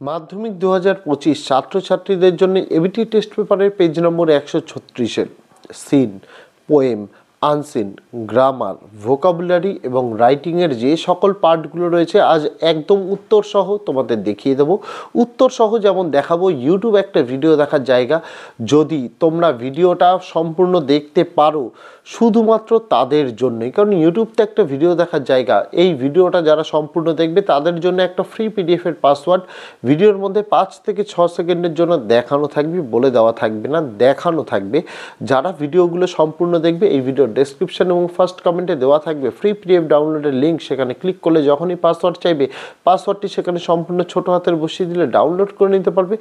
মাধ্যমিক 2025 ছাত্রছাত্রীদের জন্য এবিটি টেস্ট পেপারের পেজ নম্বর 136-এর seen, poem, unseen, grammar, vocabulary এবং রাইটিংয়ের যে সকল পার্টগুলো রয়েছে আজ একদম উত্তর সহ তোমাদের দেখিয়ে দেবো। উত্তর সহ যেমন দেখাবো, ইউটিউব একটা ভিডিও দেখার জায়গা। যদি তোমরা ভিডিওটা সম্পূর্ণ দেখতে পারো শুধুমাত্র তাদের জন্যই, কারণ ইউটিউব তো একটা ভিডিও দেখার জায়গা। এই ভিডিওটা যারা সম্পূর্ণ দেখবে তাদের জন্য একটা ফ্রি পিডিএফের পাসওয়ার্ড ভিডিওর মধ্যে 5 থেকে 6 সেকেন্ডের জন্য দেখানো থাকবে, বলে দেওয়া থাকবে না, দেখানো থাকবে। যারা ভিডিওগুলো সম্পূর্ণ দেখবে এই ভিডিওর ডেসক্রিপশন এবং ফার্স্ট কমেন্টে দেওয়া থাকবে ফ্রি পিডিএফ ডাউনলোডের লিঙ্ক। সেখানে ক্লিক করলে যখনই পাসওয়ার্ড চাইবে পাসওয়ার্ডটি সেখানে সম্পূর্ণ ছোট হাতের বসিয়ে দিলে ডাউনলোড করে নিতে পারবে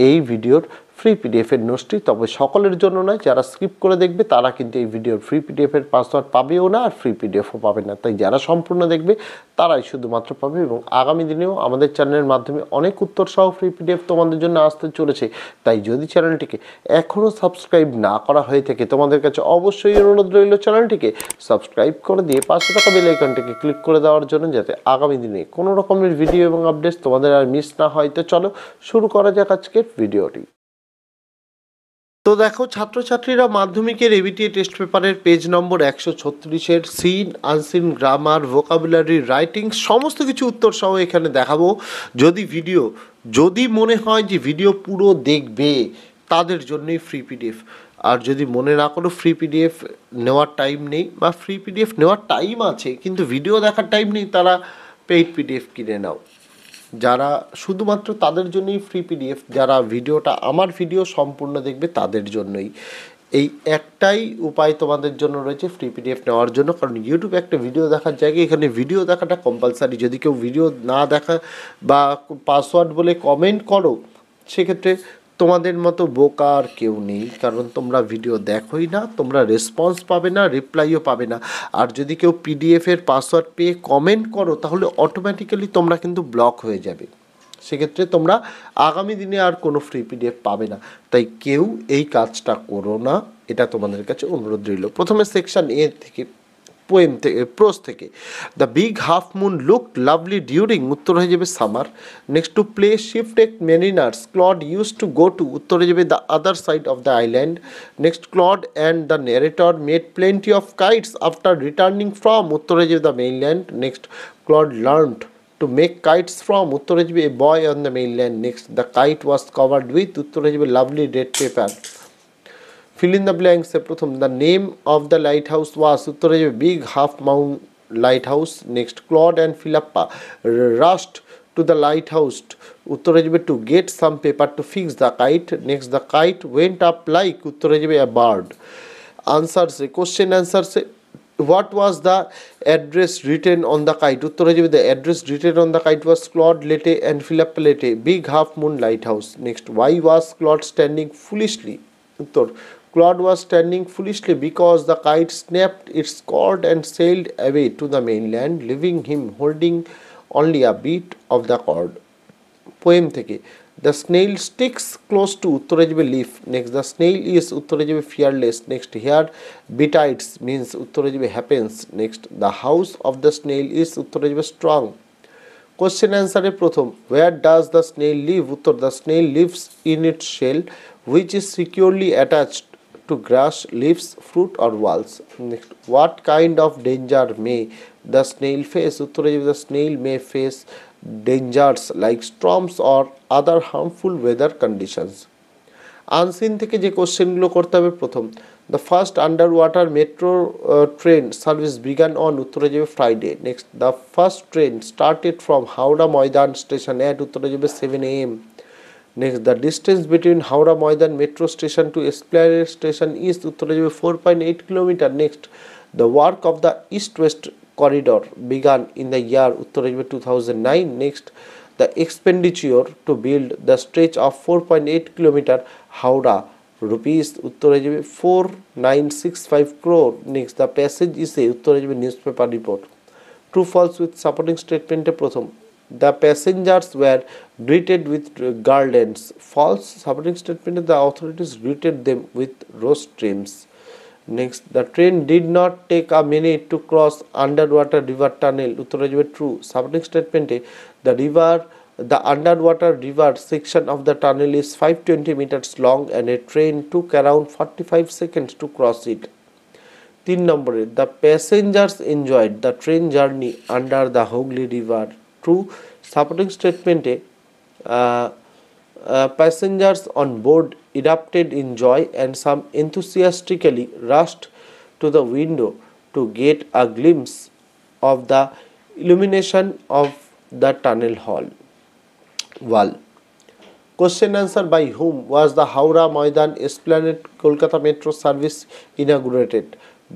এই ভিডিওর ফ্রি পিডিএফের নোটসটি। তবে সকলের জন্য নয়, যারা স্কিপ করে দেখবে তারা কিন্তু এই ভিডিওর ফ্রি পিডিএফের পাসওয়ার্ড পাবেও না আর ফ্রি পিডিএফও পাবে না। তাই যারা সম্পূর্ণ দেখবে তারাই শুধুমাত্র পাবে। এবং আগামী দিনেও আমাদের চ্যানেলের মাধ্যমে অনেক উত্তর সহ ফ্রি পিডিএফ তোমাদের জন্য আসতে চলেছে। তাই যদি চ্যানেলটিকে এখনও সাবস্ক্রাইব না করা হয়ে থাকে তোমাদের কাছে অবশ্যই অনুরোধ রইল চ্যানেলটিকে সাবস্ক্রাইব করে দিয়ে পাশে থাকা বেল আইকনটিকে ক্লিক করে দেওয়ার জন্য, যাতে আগামী দিনে কোনো রকমের ভিডিও এবং আপডেটস তোমাদের আর মিস না হয়। তো চলো শুরু করা যাক আজকের ভিডিওটি। তো দেখো, ছাত্রছাত্রীরা মাধ্যমিকের এবিটি টেস্ট পেপারের পেজ নম্বর 136-এর seen, unseen, grammar, vocabulary, writing সমস্ত কিছু উত্তর সহ এখানে দেখাবো। যদি মনে হয় যে ভিডিও পুরো দেখবে তাদের জন্যই ফ্রি পিডিএফ। আর যদি মনে না করো ফ্রি পিডিএফ নেওয়ার টাইম নেই বা ফ্রি পিডিএফ নেওয়ার টাইম আছে কিন্তু ভিডিও দেখার টাইম নেই, তারা পেইড পিডিএফ কিনে নাও। যারা শুধুমাত্র তাদের জন্যই ফ্রি পিডিএফ, যারা ভিডিওটা আমার ভিডিও সম্পূর্ণ দেখবে তাদের জন্যই এই একটাই উপায় তোমাদের জন্য রয়েছে ফ্রি পিডিএফ নেওয়ার জন্য। কারণ ইউটিউবে একটা ভিডিও দেখার জায়গায় এখানে ভিডিও দেখাটা কম্পালসারি। যদি কেউ ভিডিও না দেখা বা পাসওয়ার্ড বলে কমেন্ট করো, সেক্ষেত্রে তোমাদের মতো বোকা আর কেউ নেই, কারণ তোমরা ভিডিও দেখোই না, তোমরা রেসপন্স পাবে না, রিপ্লাইও পাবে না। আর যদি কেউ পিডিএফের পাসওয়ার্ড পেয়ে কমেন্ট করো তাহলে অটোমেটিক্যালি তোমরা কিন্তু ব্লক হয়ে যাবে। সেক্ষেত্রে তোমরা আগামী দিনে আর কোনো ফ্রি পিডিএফ পাবে না। তাই কেউ এই কাজটা করো না, এটা তোমাদের কাছে অনুরোধ রইল। প্রথমে সেকশন এ থেকে, পোয়েম থেকে, প্রোজ থেকে। The big half moon looked lovely during, উত্তর হয়ে যাবে summer. Next, to play shipwreck mariners Claude used to go to, উত্তর হয়ে যাবে the other side of the island. Next, Claude and the narrator made plenty of kites after returning from, উত্তর হয়ে যাবে the mainland. Next, Claude learned to make kites from, উত্তর হয়ে যাবে a boy on the mainland. Next, the kite was covered with, উত্তর হয়ে যাবে lovely red paper. Fill in the blanks এ প্রথম, the name of the lighthouse was, উত্তর হয়ে যাবে big half moon lighthouse. Next, Claude and Philippa rushed to the lighthouse, উত্তর হয়ে যাবে to get some paper to fix the kite. Next, the kite went up like, উত্তর হয়ে যাবে a bird. Answers A, question answers A, what was the address written on the kite, উত্তর হয়ে যাবে the address written on the kite was Claude Lete and Philip Lete, big half moon lighthouse. Next, why was Claude standing foolishly, উত্তর Claude was standing foolishly because the kite snapped its cord and sailed away to the mainland, leaving him holding only a bit of the cord. Poem থেকে, the snail sticks close to, উত্তর হয়ে যাবে leaf. Next, the snail is, উত্তর হয়ে যাবে fearless. Next, here betides means, উত্তর হয়ে যাবে happens. Next, the house of the snail is, উত্তর হয়ে যাবে strong. Question answer এ প্রথম, where does the snail live, উত্তর the snail lives in its shell which is securely attached to grass, leaves, fruit or walls. Next, what kind of danger may the snail face, উত্তর হয়ে যাবে the snail may face dangers like storms or other harmful weather conditions. Unseen থেকে যে কোশ্চেনগুলো করতে হবে, প্রথম, the first under water metro train service began on, উত্তর হয়ে যাবে Friday. Next, the first train started from Howrah Maidan station at, উত্তর হয়ে যাবে 7 AM. Next, the distance between Howrah Maidan metro station to Esplanade station is, উত্তর হয়ে যাবে 4.8 kilometre. Next, the work of the east west corridor began in the year, উত্তর হয়ে যাবে 2009. Next, the expenditure to build the stretch of 4.8 kilometer Howrah rupees, উত্তর হয়ে যাবে 4965 crore. Next, the passage is a, উত্তর হয়ে যাবে newspaper report. True false with supporting statement এ প্রথম, the passengers were greeted with gardens. False supporting statement the authorities greeted them with rose trims. Next, the train did not take a minute to cross underwater river tunnel, উত্তর হয়ে যাবে true. Supporting statement the river The underwater river section of the tunnel is 520 meters long and a train took around 45 seconds to cross it. 3 নম্বরে, the passengers enjoyed the train journey under the Hooghly river. True. Supporting statement passengers on board erupted in joy and some enthusiastically rushed to the window to get a glimpse of the illumination of the tunnel wall. Question answer: by whom was the Howrah Maidan Esplanade Kolkata Metro service inaugurated?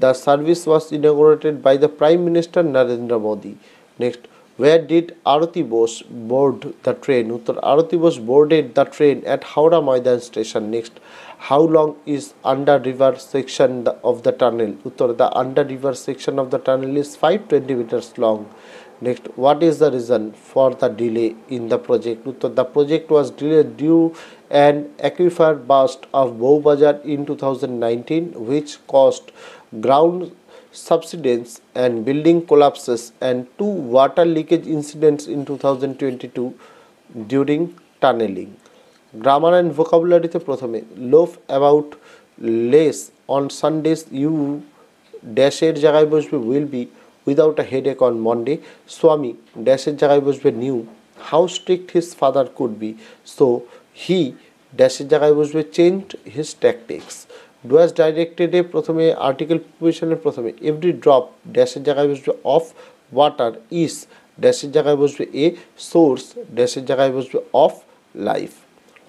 The service was inaugurated by the Prime Minister Narendra Modi. Next, where did Arati Bose board the train? Uttar: Arati Bose boarded the train at Howrah Maidan station. Next, how long is under river section of the tunnel? Uttar: the under river section of the tunnel is 520 meters long. Next, what is the reason for the delay in the project? Uttar: the project was delayed due an aquifer burst of Bowbazar in 2019, which caused ground subsidence and building collapses and 2 water leakage incidents in 2022 during tunneling. Grammar and vocabulary te prothome, loaf about less on Sundays, you dash এর জায়গায় বসবে will be, without a headache on Monday. Swami dash এর জায়গায় বসবে knew how strict his father could be, so he dash এর জায়গায় বসবে changed his tactics. Dooars ডাইরেক্টেডে প্রথমে আর্টিকেল প্রিপোজিশনের প্রথমে এভরি ড্রপ ড্যাশের জায়গায় বসবে অফ ওয়াটার ইজ ড্যাশের জায়গায় বসবে এ সোর্স ড্যাশের জায়গায় বসবে অফ লাইফ।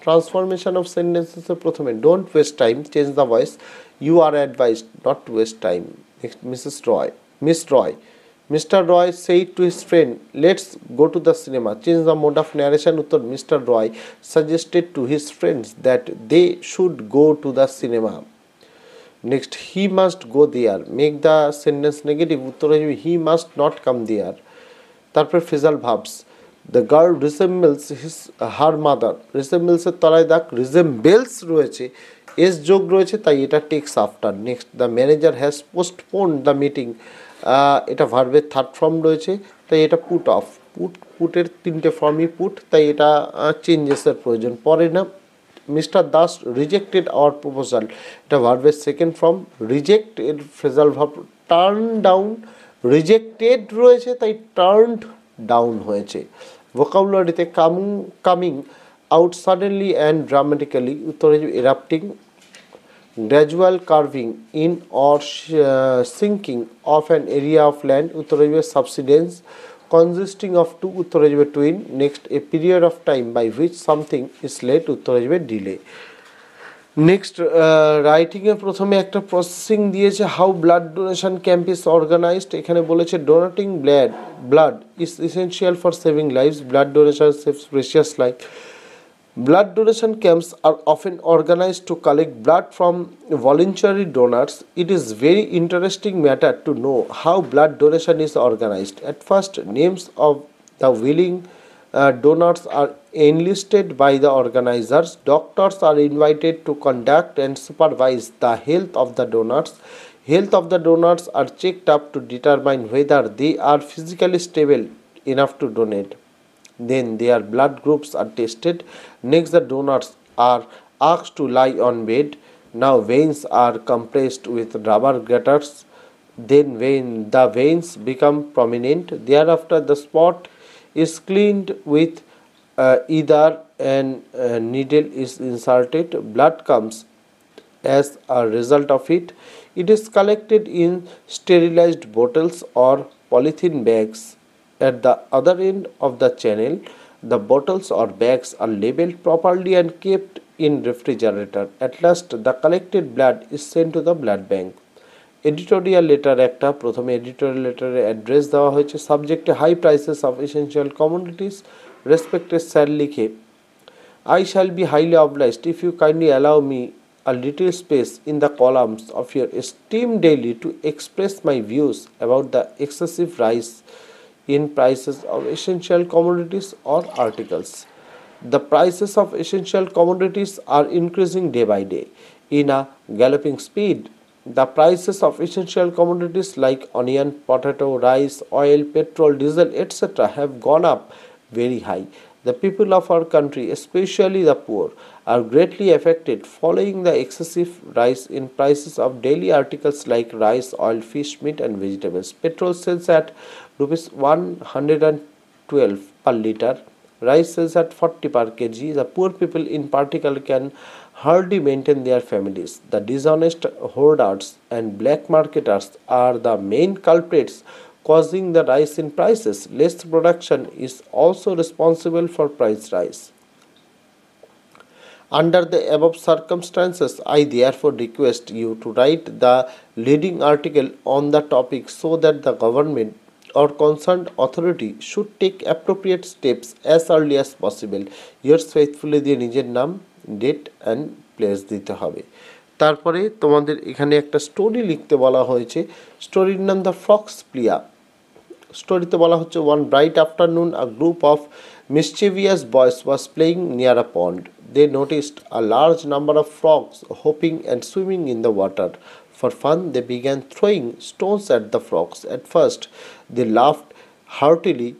ট্রান্সফরমেশন অফ সেন্টেন্সেসের প্রথমে don't waste time change the voice you are advised not to waste time. Next Miss Roy Mr. Roy said to his friend, let's go to the cinema. Change the mode of narration. Uttar: Mr. Roy suggested to his friends that they should go to the cinema. Next, he must go there. Make the sentence negative. Uttar: he must not come there. তারপর phrasal verbs. The girl resembles her mother. Resembles এর তলায় দাগ resembles রয়েছে, s যোগ রয়েছে, তাই এটা takes after. Next, the manager has postponed the meeting. এটা ভার্বের থার্ড ফর্ম রয়েছে, তাই এটা পুট অফ। পুটের 3টে ফর্মই পুট, তাই এটা চেঞ্জেসের প্রয়োজন পড়ে না। Mr Das rejected our proposal, এটা ভার্বের সেকেন্ড ফর্ম। রিজেক্ট এর phrasal verb turn down, rejected রয়েছে তাই টার্নড ডাউন হয়েছে। ভোকাবুলারিতে coming out suddenly and dramatically, উত্তরে এরাপ্টিং। গ্র্যাজুয়াল কার্ভিং in or sinking of an area of land, উত্তরে সাবসিডেন্স। কনজিস্টিং অফ টু, উত্তরে twin. Next, a period of time by which something is late, উত্তরে delay. Next, রাইটিংয়ে প্রথমে একটা processing দিয়েছে, how blood donation camp is organised. এখানে বলেছে donating blood is essential for saving lives, blood donation saves precious life. Blood donation camps are often organized to collect blood from voluntary donors. It is very interesting matter to know how blood donation is organized. At first, names of the willing donors are enlisted by the organizers. Doctors are invited to conduct and supervise the health of the donors. Health of the donors are checked up to determine whether they are physically stable enough to donate. Then their blood groups are tested. Next, the donors are asked to lie on bed. Now veins are compressed with rubber gaiters. Then when the veins become prominent, thereafter the spot is cleaned with either an needle is inserted. Blood comes as a result of it. It is collected in sterilized bottles or polythene bags. At the other end of the channel, the bottles or bags are labeled properly and kept in refrigerator. At last, the collected blood is sent to the blood bank. Editorial letter একটা, প্রথমে editorial letter address দেওয়া হয়েছে। সাবজেক্টে high prices of essential commodities, respected sir লিখে I shall be highly obliged if you kindly allow me a little space in the columns of your esteemed daily to express my views about the excessive rise in prices of essential commodities or articles. The prices of essential commodities are increasing day by day in a galloping speed. The prices of essential commodities like onion, potato, rice, oil, petrol, diesel, etc. have gone up very high. The people of our country, especially the poor, are greatly affected following the excessive rise in prices of daily articles like rice, oil, fish, meat, and vegetables. Petrol sells at rupees 112 per liter. Rice sells at 40 per kg. The poor people in particular can hardly maintain their families. The dishonest hoarders and black marketers are the main culprits causing the rise in prices. Less production is also responsible for price rise. Under the above circumstances, I therefore request you to write the leading article on the topic so that the government or concerned authority should take appropriate steps as early as possible. Yours faithfully দিয়ে নিজের নাম, date and place দিতে হবে। তারপরে তোমাদের এখানে একটা story লিখতে বলা হয়েছে। স্টোরির নাম দ্য ফক্স প্লিয়া। স্টোরিতে বলা হচ্ছে, one bright afternoon a group of mischievous boys was playing near a pond. They noticed a large number of frogs hopping and swimming in the water. For fun, they began throwing stones at the frogs. At first, they laughed heartily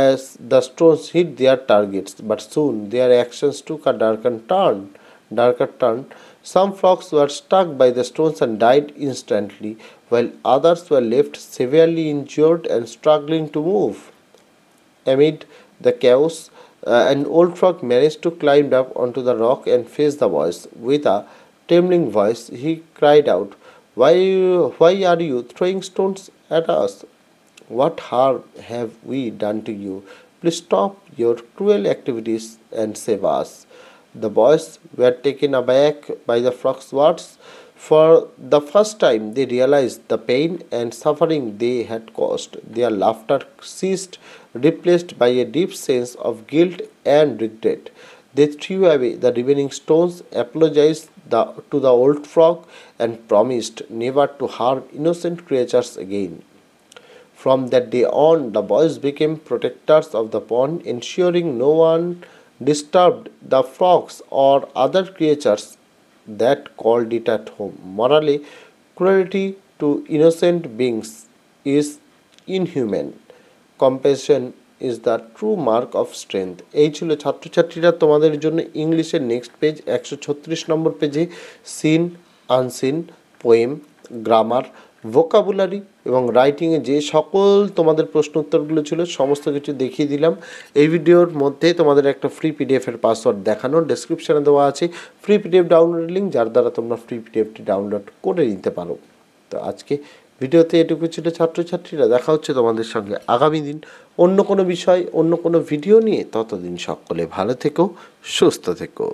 as the stones hit their targets, but soon their actions took a darker turn. Some frogs were struck by the stones and died instantly, while others were left severely injured and struggling to move. Amid the chaos, an old frog managed to climb up onto the rock and face the boys. With a trembling voice, he cried out, why are you throwing stones at us? What harm have we done to you? Please stop your cruel activities and save us. The boys were taken aback by the frog's words. For the first time, they realized the pain and suffering they had caused. Their laughter ceased, replaced by a deep sense of guilt and regret. They threw away the remaining stones, apologized to the old frog, and promised never to harm innocent creatures again. From that day on, the boys became protectors of the pond, ensuring no one disturbed the frogs or other creatures that called it at home. Morally, cruelty to innocent beings is inhuman. Compassion is the true mark of strength. এই ছিল ছাত্রছাত্রীরা তোমাদের জন্য ইংলিশের next page 136 number পেজে seen, unseen, poem, grammar, vocabulary এবং রাইটিংয়ে যে সকল তোমাদের প্রশ্ন উত্তরগুলো ছিল সমস্ত কিছু দেখিয়ে দিলাম। এই ভিডিওর মধ্যে তোমাদের একটা ফ্রি পিডিএফের পাসওয়ার্ড দেখানো ডেসক্রিপশানে দেওয়া আছে, ফ্রি পিডিএফ ডাউনলোড লিঙ্ক, যার দ্বারা তোমরা ফ্রি পিডিএফটি ডাউনলোড করে নিতে পারো। তো আজকে ভিডিওতে এটুকু ছিল ছাত্রছাত্রীরা। দেখা হচ্ছে তোমাদের সঙ্গে আগামী দিন অন্য কোনো বিষয়, অন্য কোনো ভিডিও নিয়ে। ততদিন সকলে ভালো থেকো, সুস্থ থেকো।